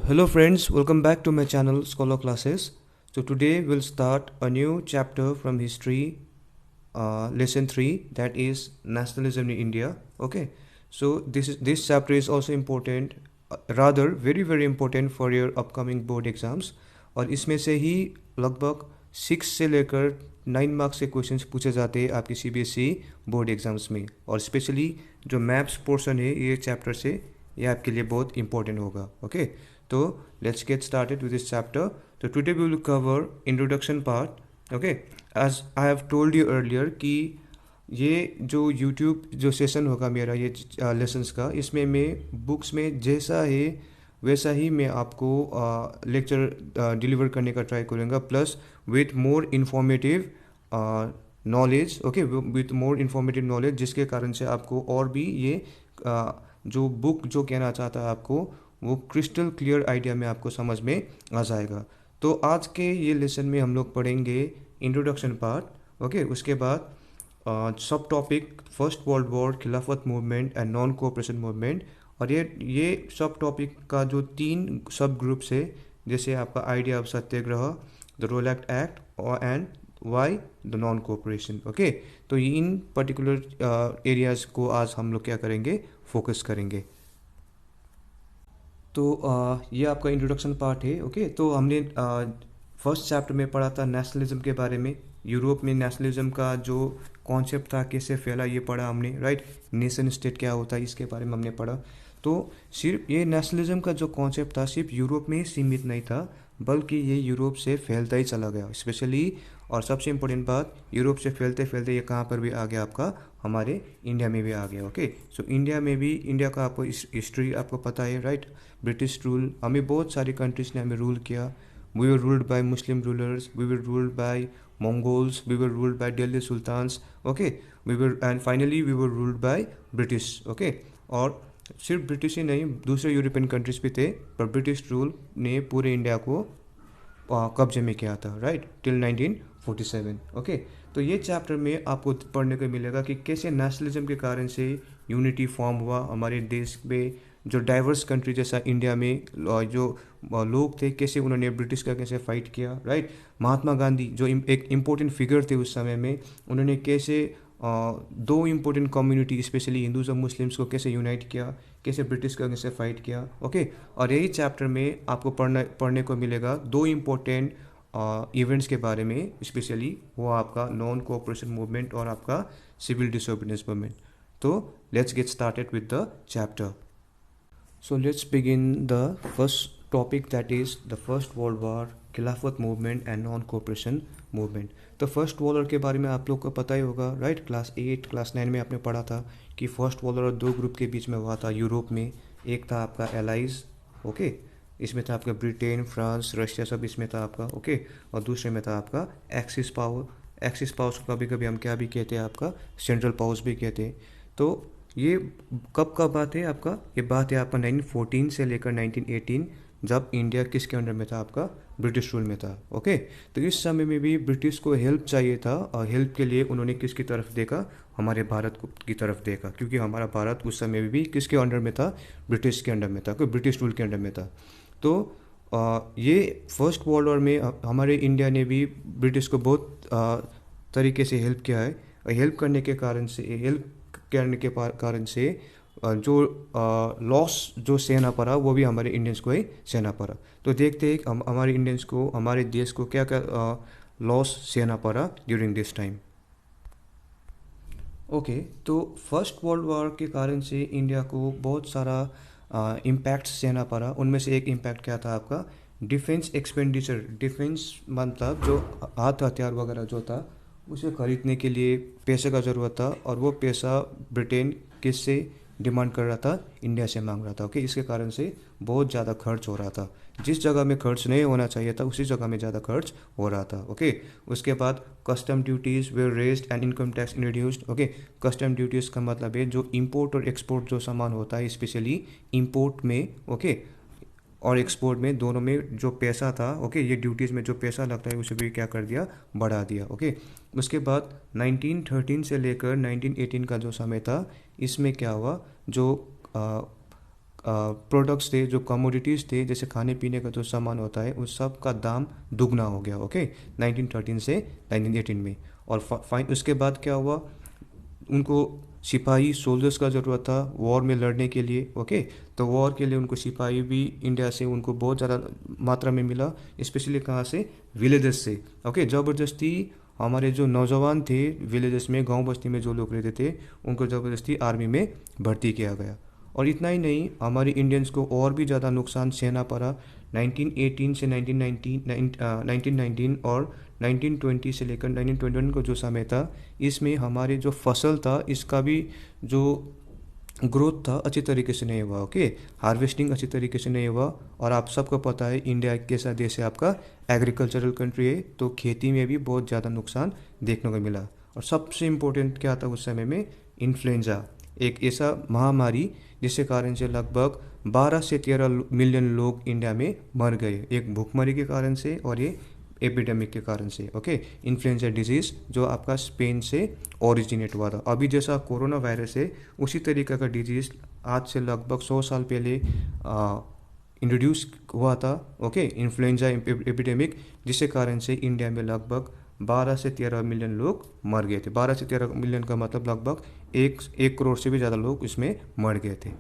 Hello friends, welcome back to my channel Scholar Classes. So today we'll start a new chapter from history, lesson 3, that is nationalism in India. Okay, so this chapter is also important, rather very important for your upcoming board exams. और इसमें से ही लगभग 6 से लेकर 9 marks के questions पूछे जाते हैं आपके सीबीएसई बोर्ड एग्जाम्स में, और स्पेशली जो मैथ्स पोर्शन है ये चैप्टर से ये आपके लिए बहुत इंपॉर्टेंट होगा. ओके, तो let's get started with this chapter. तो today we will cover introduction part. Okay, as I have told you earlier कि ये जो यूट्यूब जो सेशन होगा मेरा ये लेसन्स का, इसमें मैं बुक्स में जैसा है वैसा ही मैं आपको लेक्चर डिलीवर करने का ट्राई करूँगा, plus with more informative knowledge. Okay, with more informative knowledge, जिसके कारण से आपको और भी ये जो बुक जो कहना चाहता है आपको वो क्रिस्टल क्लियर आइडिया में आपको समझ में आ जाएगा. तो आज के ये लेसन में हम लोग पढ़ेंगे इंट्रोडक्शन पार्ट. ओके, उसके बाद सब टॉपिक फर्स्ट वर्ल्ड वॉर, खिलाफत movement and non cooperation movement. और ये सब टॉपिक का जो 3 सब ग्रुप्स है, जैसे आपका idea of satyagraha, the Rowlatt act and why the non cooperation. Okay, तो इन पर्टिकुलर एरियाज़ को आज हम लोग क्या करेंगे, फोकस करेंगे. तो ये आपका इंट्रोडक्शन पार्ट है. ओके, तो हमने फर्स्ट चैप्टर में पढ़ा था नेशनलिज्म के बारे में. यूरोप में नेशनलिज्म का जो कॉन्सेप्ट था, कैसे फैला, ये पढ़ा हमने. राइट, नेशन स्टेट क्या होता है इसके बारे में हमने पढ़ा. तो सिर्फ ये नेशनलिज्म का जो कॉन्सेप्ट था सिर्फ यूरोप में ही सीमित नहीं था, बल्कि ये यूरोप से फैलता ही चला गया स्पेशली. और सबसे इम्पोर्टेंट बात, यूरोप से फैलते फैलते ये कहाँ पर भी आ गया, आपका हमारे इंडिया में भी आ गया. ओके, सो इंडिया में भी, इंडिया का आपको हिस्ट्री आपको पता है. राइट, ब्रिटिश रूल, हमें बहुत सारी कंट्रीज ने हमें रूल किया. We were ruled by Muslim rulers, we were ruled by Mongols, we were ruled by Delhi Sultans. Okay, and finally we were ruled by British. Okay, और सिर्फ British ही नहीं, दूसरे यूरोपियन कंट्रीज भी थे, पर ब्रिटिश रूल ने पूरे India को कब्जे में किया था. Right, till 1947. ओके, तो ये चैप्टर में आपको पढ़ने को मिलेगा कि कैसे नेशनलिज्म के कारण से यूनिटी फॉर्म हुआ हमारे देश में. जो डाइवर्स कंट्री जैसा इंडिया में जो लोग थे, कैसे उन्होंने ब्रिटिश का कैसे फाइट किया. राइट, महात्मा गांधी जो एक इम्पोर्टेंट फिगर थे उस समय में, उन्होंने कैसे 2 इम्पोर्टेंट कम्युनिटी स्पेशली हिंदूज और मुस्लिम्स को कैसे यूनाइट किया, कैसे ब्रिटिश का कैसे फाइट किया. ओके, और यही चैप्टर में आपको पढ़ने को मिलेगा 2 इम्पोर्टेंट इवेंट्स के बारे में, स्पेशली वो आपका नॉन कोऑपरेशन मूवमेंट और आपका सिविल डिसोबीडियंस मूवमेंट. तो let's get started with the chapter. So let's begin the first topic, that is the First World War, खिलाफत movement and non cooperation movement. तो फर्स्ट वर्ल्ड वॉर के बारे में आप लोग को पता ही होगा. राइट, क्लास 8 क्लास 9 में आपने पढ़ा था कि फर्स्ट वर्ल्ड वॉर 2 ग्रुप के बीच में हुआ था यूरोप में. एक था आपका एलाइज. ओके, इसमें था आपका ब्रिटेन, फ्रांस, रशिया, सब इसमें था आपका. ओके, और दूसरे में था आपका एक्सिस पावर. एक्सिस पावर्स को कभी कभी हम क्या भी कहते हैं, आपका सेंट्रल पावर्स भी कहते हैं. तो ये कब का बात है आपका, ये बात है आपका 1914 से लेकर 1918, जब इंडिया किसके अंडर में था, आपका ब्रिटिश रूल में था. ओके, तो इस समय में भी ब्रिटिश को हेल्प चाहिए था, और हेल्प के लिए उन्होंने किसकी तरफ देखा, हमारे भारत की तरफ देखा, क्योंकि हमारा भारत उस समय में भी किसके अंडर में था, ब्रिटिश के अंडर में था, कोई ब्रिटिश रूल के अंडर में था. तो ये फर्स्ट वर्ल्ड वॉर में हमारे इंडिया ने भी ब्रिटिश को बहुत तरीके से हेल्प किया है. और हेल्प करने के कारण से जो लॉस जो सहना पड़ा वो भी हमारे इंडियंस को ही सहना पड़ा. तो देखते हैं हमारे इंडियंस को, हमारे देश को क्या क्या लॉस सहना पड़ा ड्यूरिंग दिस टाइम. ओके, तो फर्स्ट वर्ल्ड वॉर के कारण से इंडिया को बहुत सारा इम्पैक्ट सहना पड़ा. उनमें से एक इम्पैक्ट क्या था, आपका डिफेंस एक्सपेंडिचर. डिफेंस मतलब जो हाथ हथियार वगैरह जो था उसे खरीदने के लिए पैसे का ज़रूरत था, और वो पैसा ब्रिटेन किससे डिमांड कर रहा था, इंडिया से मांग रहा था. ओके, इसके कारण से बहुत ज़्यादा खर्च हो रहा था. जिस जगह में खर्च नहीं होना चाहिए था उसी जगह में ज़्यादा खर्च हो रहा था. ओके, उसके बाद custom duties were raised and income tax introduced. Okay, custom duties का मतलब है जो इंपोर्ट और एक्सपोर्ट जो सामान होता है, स्पेशली इंपोर्ट में ओके और एक्सपोर्ट में, दोनों में जो पैसा था, ओके, ये ड्यूटीज़ में जो पैसा लगता है उसे भी क्या कर दिया, बढ़ा दिया. ओके, उसके बाद 1913 से लेकर 1918 का जो समय था, इसमें क्या हुआ, जो प्रोडक्ट्स थे, जो कमोडिटीज़ थे, जैसे खाने पीने का जो सामान होता है, उस सब का दाम दुगना हो गया। ओके, 1913 से 1918 में। और फाइन उसके बाद क्या हुआ, उनको सिपाही सोल्जर्स का ज़रूरत था वॉर में लड़ने के लिए। ओके, तो वॉर के लिए उनको सिपाही भी इंडिया से उनको बहुत ज़्यादा मात्रा में मिला, स्पेशली कहाँ से, विलेजेस से। ओके, ज़बरदस्ती हमारे जो नौजवान थे विलेजेस में, गांव बस्ती में जो लोग रहते थे, उनको ज़बरदस्ती आर्मी में भर्ती किया गया। और इतना ही नहीं, हमारे इंडियंस को और भी ज़्यादा नुकसान सहना पड़ा। 1918 से 1919 और 1920 से लेकर 1921 को जो समय था, इसमें हमारे जो फसल था इसका भी जो ग्रोथ था अच्छी तरीके से नहीं हुआ। ओके, हार्वेस्टिंग अच्छी तरीके से नहीं हुआ। और आप सबको पता है इंडिया एक कैसा देश है, आपका एग्रीकल्चरल कंट्री है, तो खेती में भी बहुत ज़्यादा नुकसान देखने को मिला। और सबसे इम्पोर्टेंट क्या था उस समय में, इन्फ्लुएंजा, एक ऐसा महामारी जिसके कारण से लगभग 12 से 13 मिलियन लोग इंडिया में मर गए, एक भूखमरी के कारण से और ये एपिडेमिक के कारण से। ओके, इन्फ्लुएंजा डिजीज़ जो आपका स्पेन से ओरिजिनेट हुआ था। अभी जैसा कोरोना वायरस है, उसी तरीके का डिजीज़ आज से लगभग 100 साल पहले इंट्रोड्यूस हुआ था। ओके, इन्फ्लुएंजा एपिडेमिक, जिसके कारण से इंडिया में लगभग 12 से 13 मिलियन लोग मर गए थे। 12 से 13 मिलियन का मतलब लगभग एक करोड़ से भी ज़्यादा लोग इसमें मर गए थे।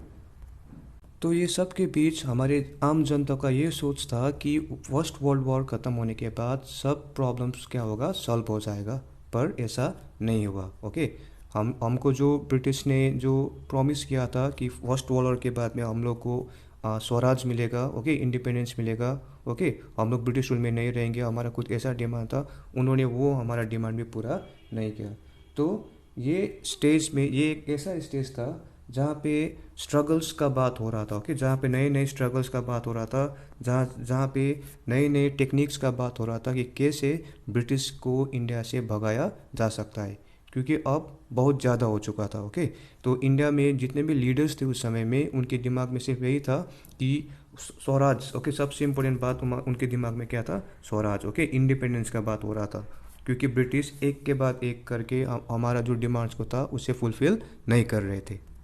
तो ये सब के बीच हमारे आम जनता का ये सोच था कि फर्स्ट वर्ल्ड वॉर ख़त्म होने के बाद सब प्रॉब्लम्स क्या होगा, सॉल्व हो जाएगा। पर ऐसा नहीं हुआ। ओके, हमको जो ब्रिटिश ने जो प्रॉमिस किया था कि फर्स्ट वर्ल्ड वॉर के बाद में हम लोग को स्वराज मिलेगा, ओके, इंडिपेंडेंस मिलेगा, ओके, हम लोग ब्रिटिश रूल में नहीं रहेंगे, हमारा कुछ ऐसा डिमांड था, उन्होंने वो हमारा डिमांड भी पूरा नहीं किया। तो ये स्टेज में, ये एक ऐसा स्टेज था जहाँ पे स्ट्रगल्स का बात हो रहा था। ओके, जहाँ पे नए नए स्ट्रगल्स का बात हो रहा था, जहाँ पे नए नए टेक्निक्स का बात हो रहा था कि कैसे ब्रिटिश को इंडिया से भगाया जा सकता है, क्योंकि अब बहुत ज़्यादा हो चुका था। ओके, तो इंडिया में जितने भी लीडर्स थे उस समय में, उनके दिमाग में सिर्फ यही था कि स्वराज। ओके, सबसे इम्पोर्टेंट बात उनके दिमाग में क्या था, स्वराज। ओके, इंडिपेंडेंस का बात हो रहा था, क्योंकि ब्रिटिश एक के बाद एक करके हमारा जो डिमांड्स को था उसे फुलफ़िल नहीं कर रहे थे।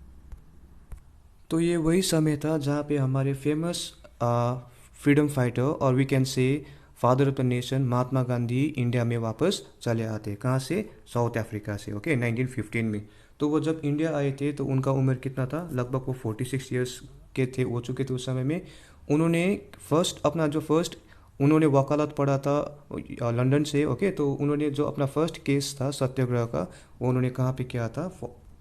तो ये वही समय था जहाँ पे हमारे फेमस फ्रीडम फाइटर और we can say father of the nation Mahatma Gandhi India में वापस चले आते। कहाँ से, साउथ अफ्रीका से। ओके, 1915 में। तो वो जब इंडिया आए थे तो उनका उम्र कितना था, लगभग वो 46 ईयर्स के थे, हो चुके थे उस समय में। उन्होंने फर्स्ट उन्होंने वकालत पढ़ा था लंदन से। ओके, तो उन्होंने जो अपना फर्स्ट केस था सत्याग्रह का, वो उन्होंने कहाँ पे किया था,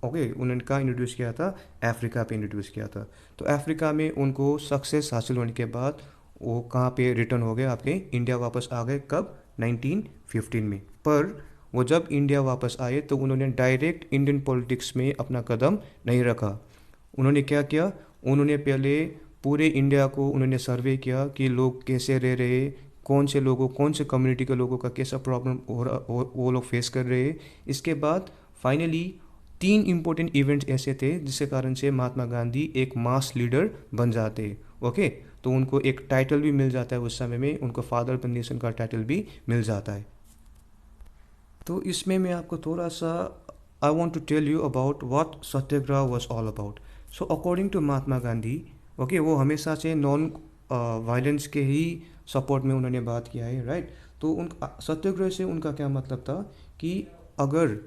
ओके, उन्होंने कहाँ इंट्रोड्यूस किया था, अफ्रीका पे इंट्रोड्यूस किया था। तो अफ्रीका में उनको सक्सेस हासिल होने के बाद वो कहाँ पे रिटर्न हो गए, आपके इंडिया वापस आ गए। कब, 1915 में। पर वो जब इंडिया वापस आए तो उन्होंने डायरेक्ट इंडियन पॉलिटिक्स में अपना कदम नहीं रखा। उन्होंने क्या किया, उन्होंने पहले पूरे इंडिया को उन्होंने सर्वे किया कि लोग कैसे रह रहे, कौन से कम्युनिटी के लोगों का कैसा प्रॉब्लम हो रहा, वो लोग फेस कर रहे हैं। इसके बाद फाइनली 3 इम्पोर्टेंट इवेंट्स ऐसे थे जिसके कारण से महात्मा गांधी एक मास लीडर बन जाते। ओके, तो उनको एक टाइटल भी मिल जाता है उस समय में, उनको फादर ऑफ द नेशन का टाइटल भी मिल जाता है। तो इसमें मैं आपको थोड़ा सा I want to tell you about what Satyagraha was all about. So according to Mahatma Gandhi, okay, वो हमेशा से नॉन वायलेंस के ही सपोर्ट में उन्होंने बात किया है, राइट। तो उन सत्याग्रह से उनका क्या मतलब था कि अगर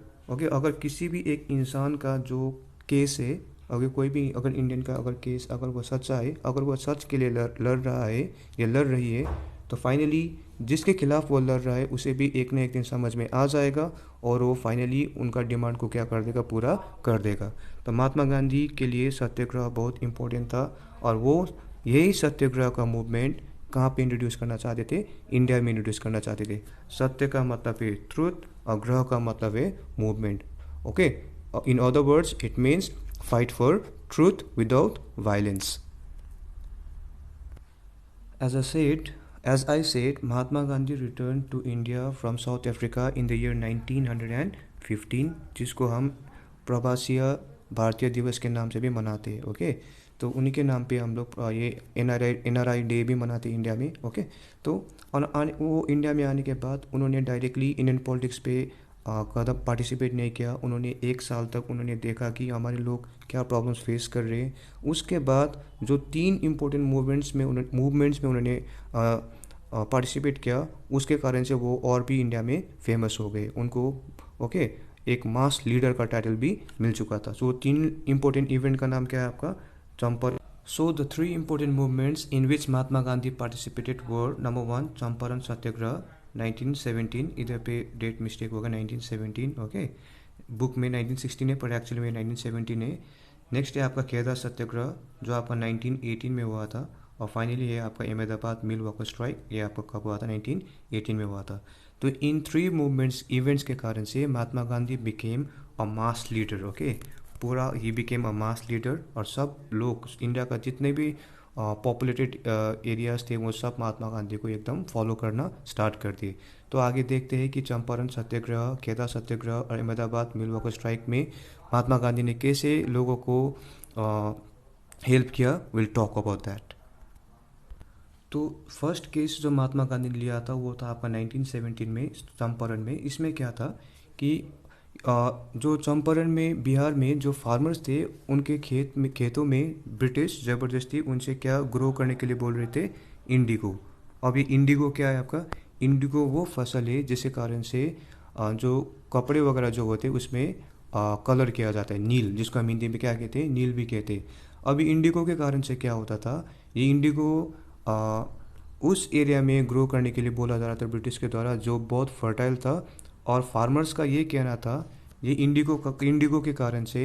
किसी भी एक इंसान का जो केस है, अगर कोई भी अगर इंडियन का अगर केस अगर वो सच्चा है, अगर वो सच के लिए लड़ रहा है या लड़ रही है, तो फाइनली जिसके खिलाफ वो लड़ रहा है उसे भी एक ना एक दिन समझ में आ जाएगा और वो फाइनली उनका डिमांड को क्या कर देगा, पूरा कर देगा। तो महात्मा गांधी के लिए सत्याग्रह बहुत इम्पोर्टेंट था और वो यही सत्याग्रह का मूवमेंट कहाँ पे इंट्रोड्यूस करना चाहते थे, इंडिया में इंट्रोड्यूस करना चाहते थे। सत्य का मतलब है ट्रूथ और ग्रह का मतलब है movement. Okay, in other words it means fight for truth without violence. As I said, Mahatma Gandhi returned to India from South Africa in the year 1915, जिसको हम प्रवासीय भारतीय दिवस के नाम से भी मनाते हैं। ओके, तो उन्हीं के नाम पे हम लोग ये NRI डे भी मनाते हैं इंडिया में। ओके, तो वो इंडिया में आने के बाद उन्होंने डायरेक्टली इंडियन पॉलिटिक्स पे कदम पार्टिसिपेट नहीं किया। उन्होंने 1 साल तक उन्होंने देखा कि हमारे लोग क्या प्रॉब्लम्स फेस कर रहे हैं। उसके बाद जो 3 इम्पोर्टेंट मूवमेंट्स में उन्होंने पार्टिसिपेट किया, उसके कारण से वो और भी इंडिया में फेमस हो गए। उनको ओके एक मास लीडर का टाइटल भी मिल चुका था। सो 3 इम्पोर्टेंट इवेंट का नाम क्या है आपका? Champaran. So the 3 important movements in which Mahatma Gandhi participated were number 1 Champaran सत्याग्रह 1917, इधर पे डेट मिस्टेक होगा 1917 ओके, बुक में 1916 है पर एक्चुअली में 1917 है। नेक्स्ट है आपका खेदा सत्याग्रह जो आपका 1918 में हुआ था। और फाइनली है आपका अहमदाबाद मिल वर्कर स्ट्राइक, ये आपका कब हुआ था? 1918 में हुआ था। तो इन 3 मूवमेंट्स इवेंट्स के कारण से Mahatma Gandhi became a mass leader okay, पूरा ही बिकेम अ मास लीडर। और सब लोग इंडिया का जितने भी पॉपुलेटेड एरियाज थे वो सब महात्मा गांधी को एकदम फॉलो करना स्टार्ट कर दिए। तो आगे देखते हैं कि चंपारण सत्याग्रह, खेदा सत्याग्रह और अहमदाबाद मिल वर्कर स्ट्राइक में महात्मा गांधी ने कैसे लोगों को हेल्प किया। Will talk about that. तो फर्स्ट केस जो महात्मा गांधी ने लिया था वो था आपका 1917 में चंपारण में। इसमें क्या था कि जो चंपारण में बिहार में जो फार्मर्स थे उनके खेतों में ब्रिटिश ज़बरदस्ती उनसे क्या ग्रो करने के लिए बोल रहे थे? इंडिगो। अब ये इंडिगो क्या है आपका? इंडिगो वो फसल है जिसके कारण से जो कपड़े वगैरह जो होते हैं उसमें कलर किया जाता है, नील, जिसको हम हिंदी में क्या कहते हैं? नील भी कहते हैं। अभी इंडिगो के कारण से क्या होता था, ये इंडिगो उस एरिया में ग्रो करने के लिए बोला जा रहा था ब्रिटिश के द्वारा जो बहुत फर्टाइल था। और फार्मर्स का ये कहना था ये इंडिगो के कारण से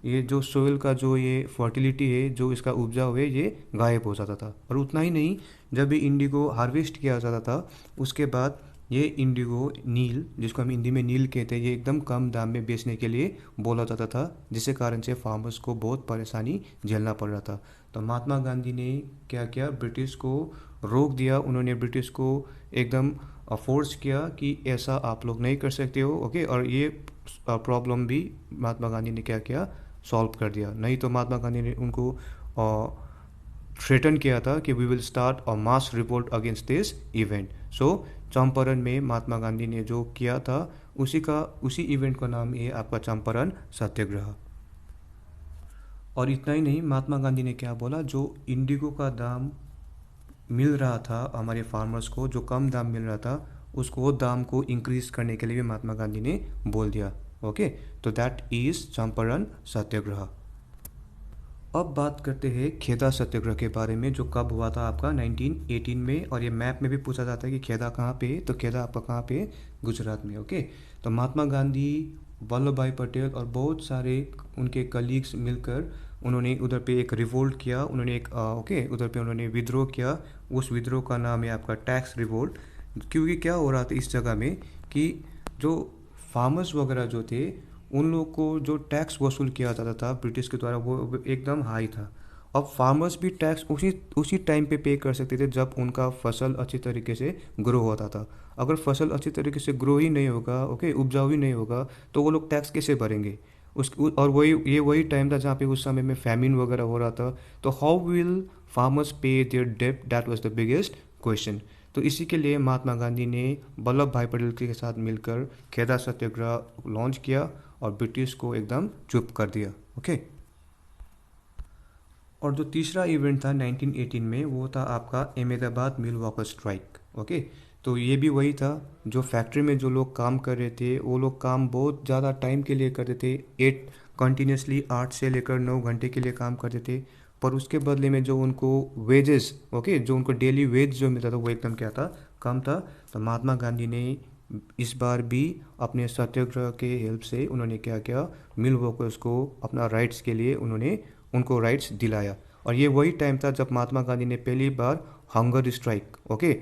ये जो सोइल का जो ये फर्टिलिटी है, जो इसका उपजाऊ है, ये गायब हो जाता था। और उतना ही नहीं, जब भी इंडिगो हार्वेस्ट किया जाता था उसके बाद ये इंडिगो नील, जिसको हम हिंदी में नील कहते हैं, ये एकदम कम दाम में बेचने के लिए बोला जाता था, जिसके कारण से फार्मर्स को बहुत परेशानी झेलना पड़ रहा था। तो महात्मा गांधी ने क्या किया? ब्रिटिश को रोक दिया। उन्होंने ब्रिटिश को एकदम फोर्स किया कि ऐसा आप लोग नहीं कर सकते हो ओके। और ये प्रॉब्लम भी महात्मा गांधी ने क्या किया? सॉल्व कर दिया। नहीं तो महात्मा गांधी ने उनको थ्रेटन किया था कि we will start a mass revolt against this event. So Champaran में महात्मा गांधी ने जो किया था उसी इवेंट का नाम है आपका चंपारण सत्याग्रह। और इतना ही नहीं, महात्मा गांधी ने क्या बोला? जो इंडिगो का दाम मिल रहा था हमारे फार्मर्स को, जो कम दाम मिल रहा था, उसको वो दाम को इंक्रीज करने के लिए भी महात्मा गांधी ने बोल दिया ओके। तो दैट इज चंपारण सत्याग्रह। अब बात करते हैं खेदा सत्याग्रह के बारे में, जो कब हुआ था आपका 1918 में। और ये मैप में भी पूछा जाता है कि खेदा कहाँ पे है, तो खेदा आपका कहाँ पे है? गुजरात में ओके। तो महात्मा गांधी, वल्लभ भाई पटेल और बहुत सारे उनके कलीग्स मिलकर उन्होंने उधर पे एक रिवोल्ट किया। उन्होंने एक ओके उधर पे उन्होंने विद्रोह किया। उस विद्रोह का नाम है आपका टैक्स रिवोल्ट। क्योंकि क्या हो रहा था इस जगह में कि जो फार्मर्स वगैरह जो थे उन लोग को जो टैक्स वसूल किया जाता था ब्रिटिश के द्वारा वो एकदम हाई था। अब फार्मर्स भी टैक्स उसी टाइम पे कर सकते थे जब उनका फसल अच्छी तरीके से ग्रो होता था। अगर फसल अच्छी तरीके से ग्रो ही नहीं होगा ओके, उपजाऊ ही नहीं होगा, तो वो लोग टैक्स कैसे भरेंगे? और वही टाइम था जहाँ पे उस समय में फैमिन वगैरह हो रहा था। तो हाउ विल फार्मर्स पे देयर डेब्ट? That was the biggest question. तो इसी के लिए महात्मा गांधी ने वल्लभ भाई पटेल के साथ मिलकर खेदा सत्याग्रह लॉन्च किया और ब्रिटिश को एकदम चुप कर दिया ओके। और जो तीसरा इवेंट था 1918 में वो था आपका Ahmedabad mill worker strike okay. तो ये भी वही था, जो फैक्ट्री में जो लोग काम कर रहे थे वो लोग काम बहुत ज़्यादा टाइम के लिए करते थे, 8 से लेकर 9 घंटे के लिए काम करते थे। पर उसके बदले में जो उनको वेजेस ओके, जो उनको डेली वेज जो मिलता था वो एकदम क्या था? कम था। तो महात्मा गांधी ने इस बार भी अपने सत्याग्रह के हेल्प से उन्होंने क्या किया? मिल वर्कर्स को अपना राइट्स के लिए उन्होंने उनको राइट्स दिलाया। और ये वही टाइम था जब महात्मा गांधी ने पहली बार हंगर स्ट्राइक ओके,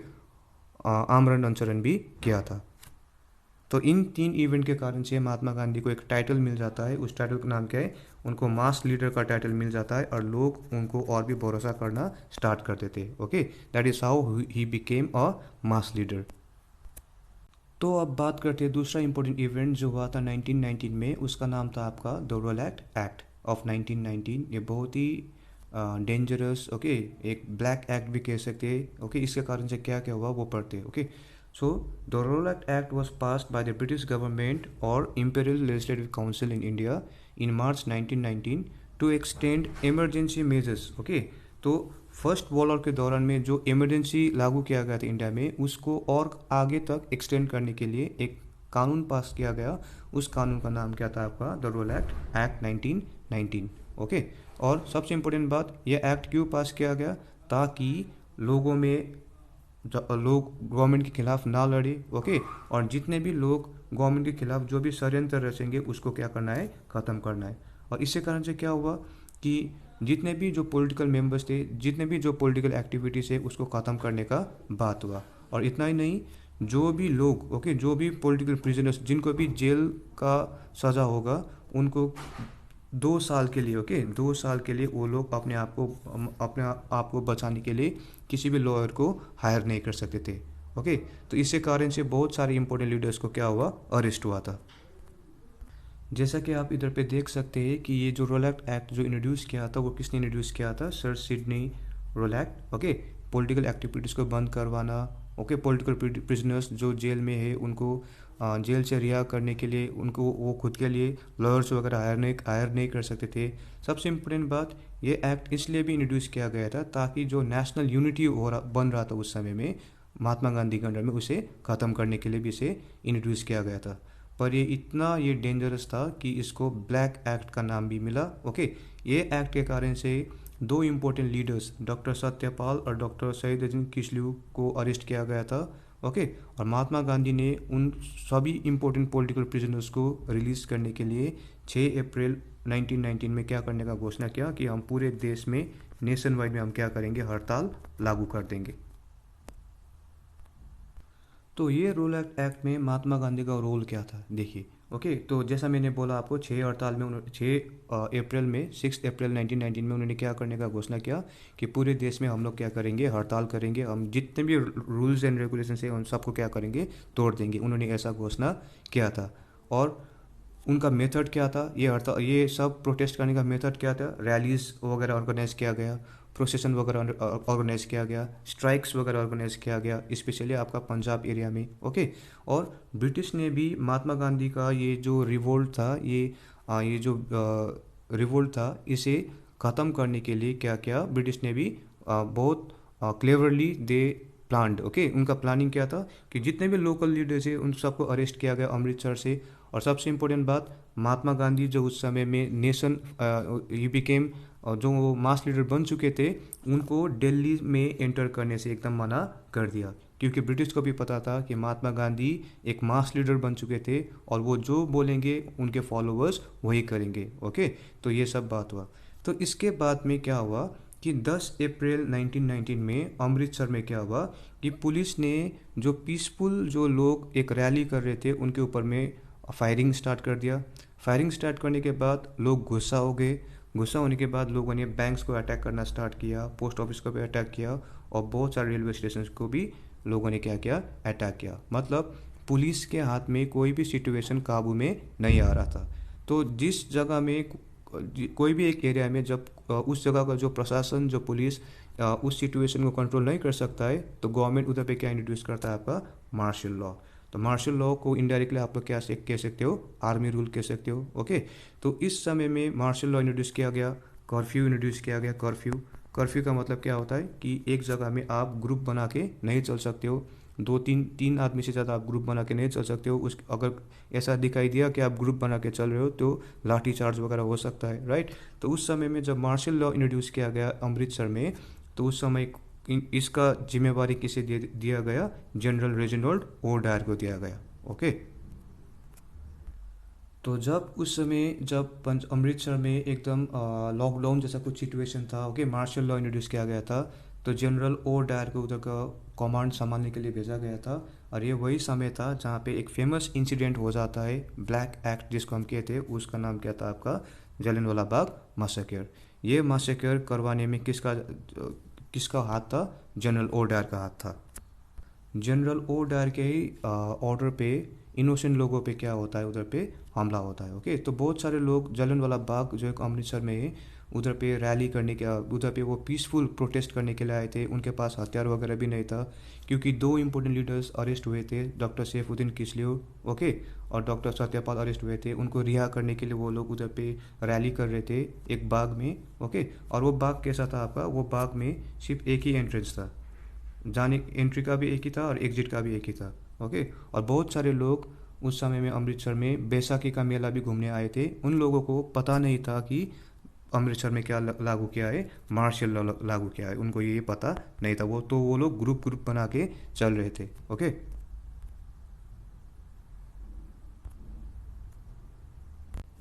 आमरण अनशन भी किया था। तो इन 3 इवेंट के कारण से महात्मा गांधी को एक टाइटल मिल जाता है। उस टाइटल का नाम क्या है? उनको मास लीडर का टाइटल मिल जाता है और लोग उनको और भी भरोसा करना स्टार्ट कर देते okay. That is how he became a mass leader. तो अब बात करते हैं दूसरा इंपॉर्टेंट इवेंट जो हुआ था 1919 में। उसका नाम था आपका द रोलैंड एक्ट ऑफ 1919। ये बहुत ही डेंजरस ओके, एक ब्लैक एक्ट भी कह सकते हैं ओके। इसके कारण से क्या क्या हुआ वो पढ़ते हैं okay. So the Rowlatt Act was passed by the British government or Imperial Legislative Council in India in March 1919 to extend emergency measures. Okay, तो फर्स्ट वर्ल्ड वॉर के दौरान में जो इमरजेंसी लागू किया गया था इंडिया में, उसको और आगे तक एक्सटेंड करने के लिए एक कानून पास किया गया। उस कानून का नाम क्या था आपका? The Rowlatt act 1919। ओके, और सबसे इम्पोर्टेंट बात, यह एक्ट क्यों पास किया गया? ताकि लोगों में लोग गवर्नमेंट के खिलाफ ना लड़े। ओके, और जितने भी लोग गवर्नमेंट के खिलाफ जो भी षड्यंत्र रचेंगे उसको क्या करना है? ख़त्म करना है। और इससे कारण से क्या हुआ कि जितने भी जो पॉलिटिकल मेंबर्स थे, जितने भी जो पॉलिटिकल एक्टिविटीज़ है, उसको ख़त्म करने का बात हुआ। और इतना ही नहीं, जो भी लोग, ओके, जो भी पॉलिटिकल प्रिजनर्स, जिनको भी जेल का सज़ा होगा, उनको 2 साल के लिए, ओके, 2 साल के लिए वो लोग अपने आप को बचाने के लिए किसी भी लॉयर को हायर नहीं कर सकते थे। ओके, तो इससे कारण से बहुत सारे इंपॉर्टेंट लीडर्स को क्या हुआ? अरेस्ट हुआ था। जैसा कि आप इधर पे देख सकते हैं कि ये जो रोलैट एक्ट जो इंट्रोड्यूस किया था, वो किसने इंट्रोड्यूस किया था? Sir Sydney Rowlatt. Okay, political activities को बंद करवाना, ओके, पॉलिटिकल प्रिजनर्स जो जेल में है उनको जेल से रिहा करने के लिए उनको वो खुद के लिए लॉयर्स वगैरह हायर नहीं कर सकते थे। सबसे इम्पोर्टेंट बात, ये एक्ट इसलिए भी इंट्रोड्यूस किया गया था ताकि जो नेशनल यूनिटी बन रहा था उस समय में महात्मा गांधी के अंडर में, उसे ख़त्म करने के लिए भी इसे इंट्रोड्यूस किया गया था। पर ये डेंजरस था कि इसको ब्लैक एक्ट का नाम भी मिला। ओके, ये एक्ट के कारण से 2 इम्पोर्टेंट लीडर्स डॉक्टर सत्यपाल और डॉक्टर सईदुद्दीन किसलू को अरेस्ट किया गया था। ओके, और महात्मा गांधी ने उन सभी इम्पोर्टेंट पॉलिटिकल प्रिजनर्स को रिलीज़ करने के लिए 6 अप्रैल 1919 में क्या करने का घोषणा किया कि हम पूरे देश में, नेशन वाइड में हम क्या करेंगे? हड़ताल लागू कर देंगे। तो ये रोलैट एक्ट में महात्मा गांधी का रोल क्या था? देखिए, ओके, तो जैसा मैंने बोला आपको, 6 अप्रैल में 6 अप्रैल 1919 में उन्होंने क्या करने का घोषणा किया कि पूरे देश में हम लोग क्या करेंगे? हड़ताल करेंगे, हम जितने भी रूल्स एंड रेगुलेशंस हैं उन सबको क्या करेंगे? तोड़ देंगे। उन्होंने ऐसा घोषणा किया था। और उनका मेथड क्या था? ये सब प्रोटेस्ट करने का मेथड क्या था? रैलीज वगैरह ऑर्गेनाइज किया गया, प्रोसेशन वगैरह ऑर्गेनाइज किया गया, स्ट्राइक्स वगैरह ऑर्गेनाइज किया गया, स्पेशली आपका पंजाब एरिया में। ओके, और ब्रिटिश ने भी महात्मा गांधी का ये जो रिवोल्ट था, ये जो रिवोल्ट था, इसे ख़त्म करने के लिए क्या किया? ब्रिटिश ने भी बहुत क्लेवरली दे प्लान्ड। ओके, उनका प्लानिंग क्या था कि जितने भी लोकल लीडर्स हैं उन सबको अरेस्ट किया गया अमृतसर से। और सबसे इम्पोर्टेंट बात, महात्मा गांधी जो उस समय में नेशन ही बिकेम, जो वो मास लीडर बन चुके थे, उनको दिल्ली में एंटर करने से एकदम मना कर दिया, क्योंकि ब्रिटिश को भी पता था कि महात्मा गांधी एक मास लीडर बन चुके थे और वो जो बोलेंगे उनके फॉलोअर्स वही करेंगे। ओके, तो ये सब बात हुआ। तो इसके बाद में क्या हुआ कि 10 अप्रैल 1919 में अमृतसर में क्या हुआ कि पुलिस ने जो पीसफुल जो लोग एक रैली कर रहे थे उनके ऊपर में फायरिंग स्टार्ट कर दिया। फायरिंग स्टार्ट करने के बाद लोग गुस्सा हो गए। गुस्सा होने के बाद लोगों ने बैंक्स को अटैक करना स्टार्ट किया, पोस्ट ऑफिस को भी अटैक किया, और बहुत सारे रेलवे स्टेशन को भी लोगों ने क्या किया? अटैक किया। मतलब पुलिस के हाथ में कोई भी सिचुएशन काबू में नहीं आ रहा था। तो जिस जगह में कोई भी एक एरिया में जब उस जगह का जो प्रशासन, जो पुलिस उस सिचुएशन को कंट्रोल नहीं कर सकता है, तो गवर्नमेंट उधर पे क्या इंट्रोड्यूस करता है? आपका मार्शल लॉ। तो मार्शल लॉ को इनडायरेक्टली आप लोग क्या कह सकते हो? आर्मी रूल कह सकते हो। ओके, तो इस समय में मार्शल लॉ इंट्रोड्यूस किया गया, कर्फ्यू इंट्रोड्यूस किया गया। कर्फ्यू का मतलब क्या होता है कि एक जगह में आप ग्रुप बना के नहीं चल सकते हो, 2-3 आदमी से ज़्यादा आप ग्रुप बना के नहीं चल सकते हो। अगर ऐसा दिखाई दिया कि आप ग्रुप बना के चल रहे हो तो लाठी चार्ज वगैरह हो सकता है, राइट। तो उस समय में जब मार्शल लॉ इंट्रोड्यूस किया गया अमृतसर में, तो उस समय इसका जिम्मेवारी किसे दिया गया? जनरल रेजिनाल्ड ओडायर को दिया गया। ओके, तो जब उस समय जब अमृतसर में एकदम लॉकडाउन जैसा कुछ सिचुएशन था, ओके, मार्शल लॉ इंट्रोड्यूस किया गया था, तो जनरल ओडायर को उधर का कमांड संभालने के लिए भेजा गया था। और ये वही समय था जहाँ पे एक फेमस इंसिडेंट हो जाता है, ब्लैक एक्ट जिसको हम कहते हैं, उसका नाम क्या था? आपका जलियांवाला बाग मैसेकर। ये मैसेकर करवाने में किसका हाथ था? जनरल ओडायर का हाथ था। जनरल ओडायर के ही ऑर्डर पे इनोसेंट लोगों पे क्या होता है? उधर पे हमला होता है। ओके, तो बहुत सारे लोग, जलियांवाला बाग जो एक अमृतसर में है, उधर पे रैली करने के, उधर पे वो पीसफुल प्रोटेस्ट करने के लिए आए थे, उनके पास हथियार वगैरह भी नहीं था, क्योंकि दो इम्पोर्टेंट लीडर्स अरेस्ट हुए थे, डॉक्टर सैफुद्दीन किसलियो, ओके, और डॉक्टर सत्यपाल अरेस्ट हुए थे। उनको रिहा करने के लिए वो लोग उधर पे रैली कर रहे थे एक बाग में, ओके। और वो बाग कैसा था आपका, वो बाग में सिर्फ एक ही एंट्रेंस था, जाने एंट्री का भी एक ही था और एग्जिट का भी एक ही था, ओके। और बहुत सारे लोग उस समय में अमृतसर में बैसाखी का मेला भी घूमने आए थे। उन लोगों को पता नहीं था कि अमृतसर में क्या लागू किया है, मार्शल लॉ लागू किया है, उनको ये पता नहीं था। वो लोग ग्रुप ग्रुप बना के चल रहे थे, ओके।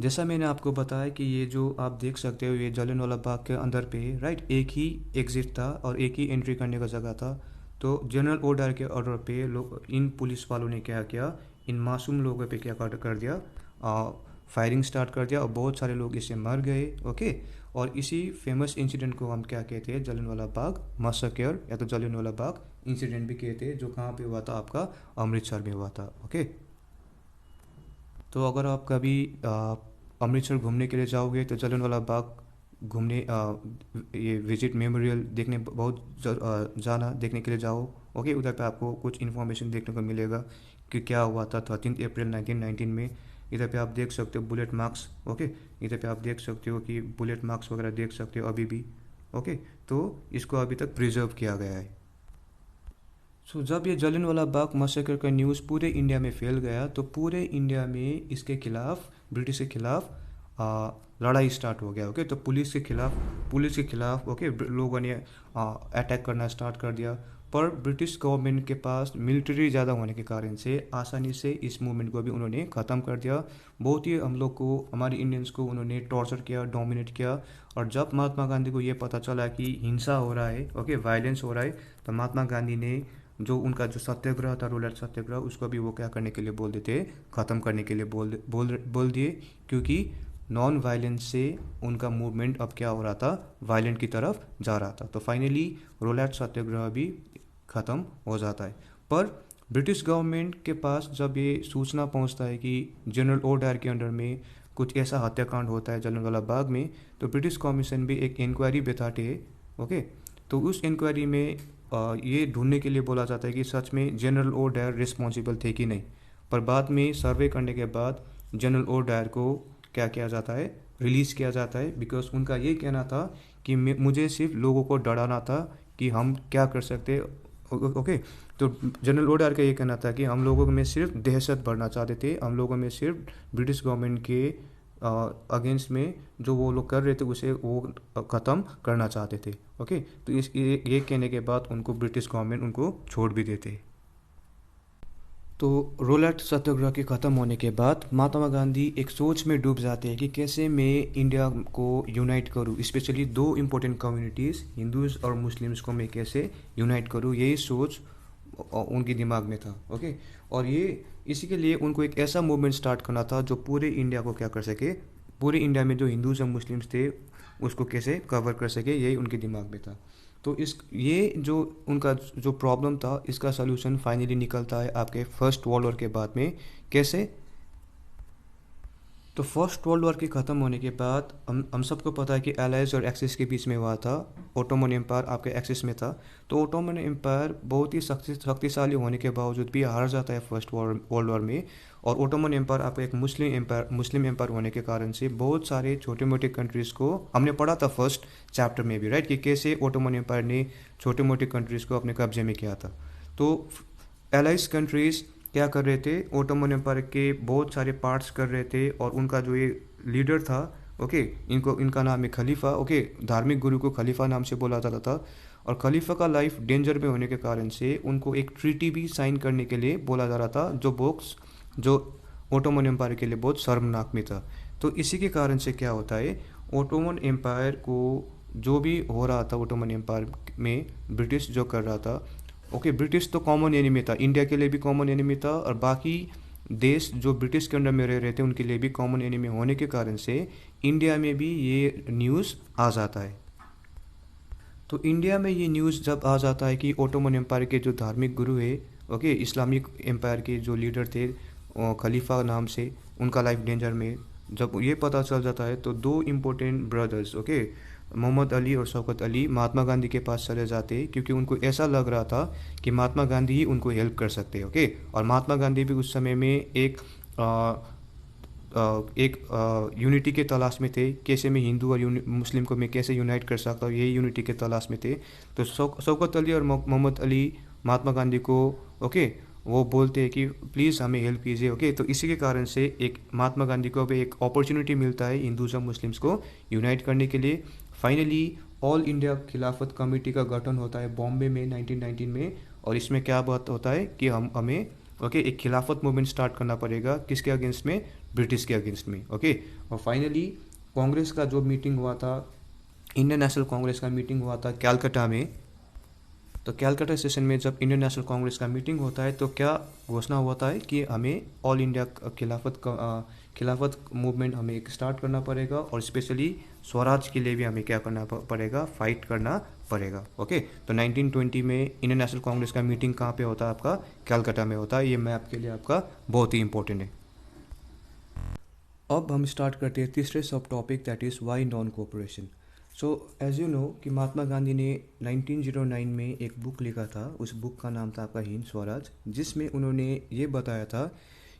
जैसा मैंने आपको बताया कि ये जो आप देख सकते हो, ये जलियांवाला बाग के अंदर पे, राइट, एक ही एग्जिट था और एक ही एंट्री करने का जगह था। तो जनरल ओ डायर के ऑर्डर पे लोग, इन पुलिस वालों ने क्या किया, इन मासूम लोगों पे क्या कर दिया, फायरिंग स्टार्ट कर दिया और बहुत सारे लोग इससे मर गए, ओके। और इसी फेमस इंसिडेंट को हम क्या कहते हैं, जलियांवाला बाग मैसेकर या तो जलियांवाला बाग इंसिडेंट भी कहते हैं, जो कहाँ पे हुआ था, आपका अमृतसर में हुआ था, ओके। तो अगर आप कभी अमृतसर घूमने के लिए जाओगे तो जलियांवाला बाग घूमने, ये विजिट मेमोरियल देखने बहुत जाना, देखने के लिए जाओ, ओके। उधर पे आपको कुछ इन्फॉर्मेशन देखने को मिलेगा कि क्या हुआ था 13 अप्रैल 1919 में। इधर पे आप देख सकते हो बुलेट मार्क्स, ओके। इधर पे आप देख सकते हो कि बुलेट मार्क्स वगैरह देख सकते हो अभी भी, ओके। तो इसको अभी तक प्रिजर्व किया गया है। जब ये जलियांवाला बाग मैसेकर का न्यूज़ पूरे इंडिया में फैल गया तो पूरे इंडिया में इसके खिलाफ, ब्रिटिश के खिलाफ लड़ाई स्टार्ट हो गया, ओके। तो पुलिस के खिलाफ, ओके, लोगों ने अटैक करना स्टार्ट कर दिया। पर ब्रिटिश गवर्नमेंट के पास मिलिट्री ज़्यादा होने के कारण से आसानी से इस मूवमेंट को भी उन्होंने ख़त्म कर दिया। बहुत ही हम लोग को, हमारे इंडियंस को उन्होंने टॉर्चर किया, डोमिनेट किया। और जब महात्मा गांधी को ये पता चला कि हिंसा हो रहा है, ओके, वायलेंस हो रहा है, तो महात्मा गांधी ने जो उनका जो सत्याग्रह था, रोलर सत्याग्रह, उसको भी वो क्या करने के लिए बोल देते, ख़त्म करने के लिए बोल दिए, क्योंकि नॉन वायलेंस से उनका मूवमेंट अब क्या हो रहा था, वायलेंट की तरफ जा रहा था। तो फाइनली रोलैट सत्याग्रह भी ख़त्म हो जाता है। पर ब्रिटिश गवर्नमेंट के पास जब ये सूचना पहुंचता है कि जनरल ओ डायर के अंडर में कुछ ऐसा हत्याकांड होता है जलियांवाला बाग में, तो ब्रिटिश कमीशन भी एक इंक्वायरी बैठाते है, ओके। तो उस इंक्वायरी में ये ढूंढने के लिए बोला जाता है कि सच में जनरल ओ डायर रिस्पॉन्सिबल थे कि नहीं। पर बाद में सर्वे करने के बाद जनरल ओ डायर को क्या किया जाता है, रिलीज़ किया जाता है, बिकॉज उनका ये कहना था कि मुझे सिर्फ लोगों को डराना था कि हम क्या कर सकते, ओके। तो जनरल ओ डायर का ये कहना था कि हम लोगों में सिर्फ दहशत बढ़ना चाहते थे, हम लोगों में सिर्फ ब्रिटिश गवर्नमेंट के अगेंस्ट में जो वो लोग कर रहे थे उसे वो ख़त्म करना चाहते थे, ओके। तो इस ये कहने के बाद उनको ब्रिटिश गवर्नमेंट उनको छोड़ भी देते। तो रोलैट सत्याग्रह के ख़त्म होने के बाद महात्मा गांधी एक सोच में डूब जाते हैं कि कैसे मैं इंडिया को यूनाइट करूं, स्पेशली दो इम्पोर्टेंट कम्युनिटीज़, हिंदूज़ और मुस्लिम्स को मैं कैसे यूनाइट करूं, यही सोच उनके दिमाग में था, ओके। और ये इसी के लिए उनको एक ऐसा मूवमेंट स्टार्ट करना था जो पूरे इंडिया को क्या कर सके, पूरे इंडिया में जो हिंदूज़ और मुस्लिम्स थे उसको कैसे कवर कर सके, यही उनके दिमाग में था। तो ये जो उनका जो प्रॉब्लम था, इसका सलूशन फाइनली निकलता है आपके फर्स्ट वर्ल्ड वॉर के बाद में। कैसे? तो फर्स्ट वर्ल्ड वॉर के ख़त्म होने के बाद हम सबको पता है कि एलाइज और एक्सिस के बीच में हुआ था। ओटोमन एम्पायर आपके एक्सिस में था। तो ओटोमन एम्पायर बहुत ही शक्तिशाली होने के बावजूद भी हार जाता है फर्स्ट वर्ल्ड वॉर में। और ओटोमन एम्पायर आपका एक मुस्लिम एम्पायर होने के कारण से बहुत सारे छोटे मोटे कंट्रीज़ को हमने पढ़ा था फर्स्ट चैप्टर में भी, राइट, कि कैसे ओटोमन एम्पायर ने छोटे मोटे कंट्रीज़ को अपने कब्जे में किया था। तो एलाइज कंट्रीज़ क्या कर रहे थे, ओटोमन एम्पायर के बहुत सारे पार्ट्स कर रहे थे। और उनका जो ये लीडर था, ओके, इनका नाम है खलीफा, ओके, धार्मिक गुरु को खलीफा नाम से बोला जाता था। और खलीफा का लाइफ डेंजर में होने के कारण से उनको एक ट्रीटी भी साइन करने के लिए बोला जा रहा था, जो ओटोमन एम्पायर के लिए बहुत शर्मनाक में था। तो इसी के कारण से क्या होता है, ओटोमन एम्पायर को जो भी हो रहा था ओटोमन एम्पायर में, ब्रिटिश जो कर रहा था, ओके, ब्रिटिश तो कॉमन एनिमी था, इंडिया के लिए भी कॉमन एनिमी था, और बाकी देश जो ब्रिटिश के अंडर में रह रहे थे उनके लिए भी कॉमन एनिमी होने के कारण से इंडिया में भी ये न्यूज़ आ जाता है। तो इंडिया में ये न्यूज़ जब आ जाता है कि ओटोमन एम्पायर के जो धार्मिक गुरु है, ओके, इस्लामिक एम्पायर के जो लीडर थे खलीफा नाम से, उनका लाइफ डेंजर में, जब ये पता चल जाता है तो दो important brothers, okay, Mohammad Ali और शौकत अली महात्मा गांधी के पास चले जाते हैं, क्योंकि उनको ऐसा लग रहा था कि महात्मा गांधी ही उनको हेल्प कर सकते हैं, ओके। और महात्मा गांधी भी उस समय में एक यूनिटी के तलाश में थे, कैसे मैं हिंदू और मुस्लिम को मैं कैसे यूनाइट कर सकता हूँ, यही यूनिटी के तलाश में थे। तो शौकत अली और मोहम्मद अली महात्मा गांधी को, ओके, वो बोलते हैं कि प्लीज़ हमें हेल्प कीजिए, ओके। तो इसी के कारण से एक महात्मा गांधी को भी एक अपॉर्चुनिटी मिलता है हिंदूज़ और मुस्लिम्स को यूनाइट करने के लिए। फाइनली ऑल इंडिया खिलाफत कमेटी का गठन होता है बॉम्बे में 1919 में। और इसमें क्या बात होता है कि हमें, ओके, एक खिलाफत मूवमेंट स्टार्ट करना पड़ेगा, किसके अगेंस्ट में, ब्रिटिश के अगेंस्ट में, ओके। और फाइनली कांग्रेस का जो मीटिंग हुआ था, इंडियन नेशनल कांग्रेस का मीटिंग हुआ था कैलकाटा में। तो कैलकाटा सेशन में जब इंडियन नेशनल कांग्रेस का मीटिंग होता है तो क्या घोषणा होता है कि हमें ऑल इंडिया खिलाफत मूवमेंट हमें एक स्टार्ट करना पड़ेगा, और स्पेशली स्वराज के लिए भी हमें क्या करना पड़ेगा, फाइट करना पड़ेगा, ओके। तो 1920 में इंडियन नेशनल कांग्रेस का मीटिंग कहाँ पे होता है, आपका कैलकाटा में होता है। ये मैप के लिए आपका बहुत ही इंपॉर्टेंट है। अब हम स्टार्ट करते हैं तीसरे सब topic, that is why non cooperation. So as you know कि महात्मा गांधी ने 1909 में एक बुक लिखा था, उस बुक का नाम था आपका हिंद स्वराज, जिसमें उन्होंने ये बताया था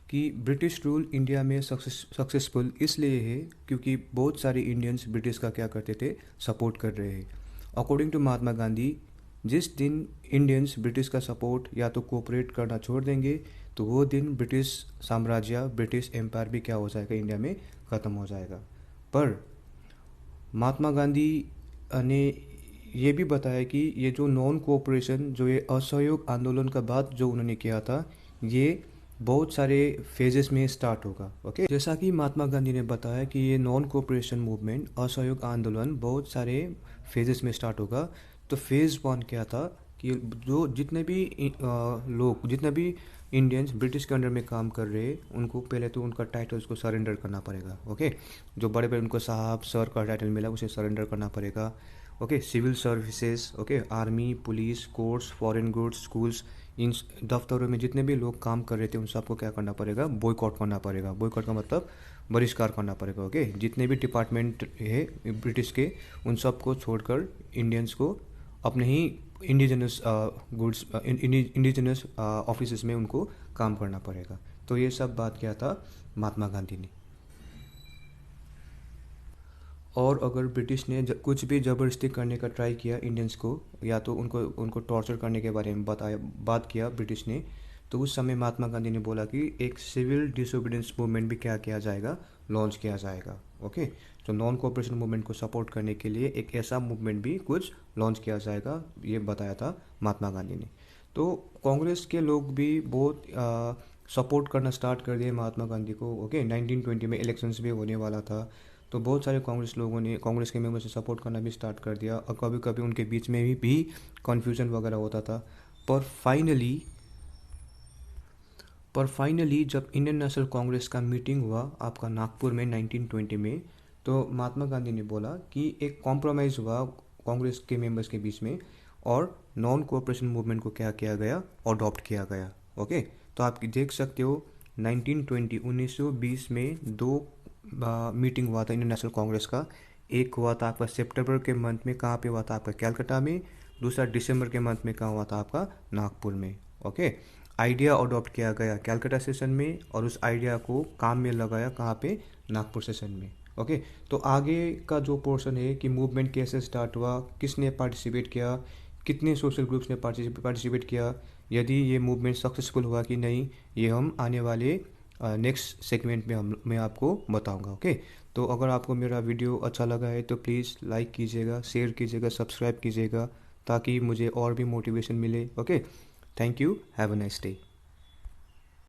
कि ब्रिटिश रूल इंडिया में सक्सेसफुल इसलिए है क्योंकि बहुत सारे इंडियंस ब्रिटिश का क्या करते थे, सपोर्ट कर रहे हैं। अकॉर्डिंग टू महात्मा गांधी, जिस दिन इंडियंस ब्रिटिश का सपोर्ट या तो कोऑपरेट करना छोड़ देंगे तो वो दिन ब्रिटिश साम्राज्य, ब्रिटिश एम्पायर भी क्या हो जाएगा, इंडिया में ख़त्म हो जाएगा। पर महात्मा गांधी ने ये भी बताया कि ये जो नॉन कोऑपरेशन, जो ये असहयोग आंदोलन का बाद जो उन्होंने किया था, ये बहुत सारे फेजेस में स्टार्ट होगा, ओके। जैसा कि महात्मा गांधी ने बताया कि ये नॉन कोऑपरेशन मूवमेंट, असहयोग आंदोलन बहुत सारे फेजेस में स्टार्ट होगा। तो फेज़ 1 क्या था कि जो जितने भी इंडियंस ब्रिटिश के अंडर में काम कर रहे हैं, उनको पहले तो उनका टाइटल्स को सरेंडर करना पड़ेगा, ओके। जो बड़े बड़े उनको साहब, सर का टाइटल मिला उसे सरेंडर करना पड़ेगा, okay. Civil services, okay, army, police, courts, foreign goods, schools, इन दफ्तरों में जितने भी लोग काम कर रहे थे उन सबको क्या करना पड़ेगा, बॉयकॉट करना पड़ेगा। बॉयकॉट का मतलब बहिष्कार करना पड़ेगा, ओके। जितने भी डिपार्टमेंट है ब्रिटिश के, उन सबको छोड़कर इंडियंस को अपने ही इंडिजिनस गुड्स, इंडिजिनस ऑफिस में उनको काम करना पड़ेगा। तो ये सब बात क्या था महात्मा गांधी ने। और अगर ब्रिटिश ने कुछ भी ज़बरदस्ती करने का ट्राई किया इंडियंस को, या तो उनको टॉर्चर करने के बारे में बात किया ब्रिटिश ने, तो उस समय महात्मा गांधी ने बोला कि एक सिविल डिसोबीडियंस मूवमेंट भी क्या किया जाएगा, लॉन्च किया जाएगा, ओके। तो नॉन कोऑपरेशन मूवमेंट को सपोर्ट करने के लिए एक ऐसा मूवमेंट भी कुछ लॉन्च किया जाएगा, ये बताया था महात्मा गांधी ने। तो कांग्रेस के लोग भी बहुत सपोर्ट करना स्टार्ट कर दिए महात्मा गांधी को, ओके। 1920 में इलेक्शंस भी होने वाला था, तो बहुत सारे कांग्रेस लोगों ने, कांग्रेस के मेंबर्स ने सपोर्ट करना भी स्टार्ट कर दिया, और कभी कभी उनके बीच में भी कन्फ्यूजन वगैरह होता था। पर फाइनली जब इंडियन नेशनल कांग्रेस का मीटिंग हुआ आपका नागपुर में 1920 में, तो महात्मा गांधी ने बोला कि एक कॉम्प्रोमाइज़ हुआ कांग्रेस के मेंबर्स के बीच में, और नॉन कोऑपरेशन मूवमेंट को क्या किया गया, अडॉप्ट किया गया, ओके। तो आप देख सकते हो 1920 में दो मीटिंग हुआ था इंडियन नेशनल कांग्रेस का। एक हुआ था आपका सितंबर के मंथ में, कहाँ पे हुआ था, आपका कैलकाटा में। दूसरा दिसंबर के मंथ में कहाँ हुआ था, आपका नागपुर में, ओके। आइडिया अडॉप्ट किया गया कैलकाटा सेशन में, और उस आइडिया को काम में लगाया कहाँ पे, नागपुर सेशन में, ओके। तो आगे का जो पोर्शन है कि मूवमेंट कैसे स्टार्ट हुआ, किसने पार्टिसिपेट किया, कितने सोशल ग्रुप्स ने पार्टिसिपेट किया, यदि ये मूवमेंट सक्सेसफुल हुआ कि नहीं, ये हम आने वाले नेक्स्ट सेगमेंट में मैं आपको बताऊंगा, ओके। तो अगर आपको मेरा वीडियो अच्छा लगा है तो प्लीज़ लाइक कीजिएगा, शेयर कीजिएगा, सब्सक्राइब कीजिएगा, ताकि मुझे और भी मोटिवेशन मिले, okay. Thank you, have a nice day.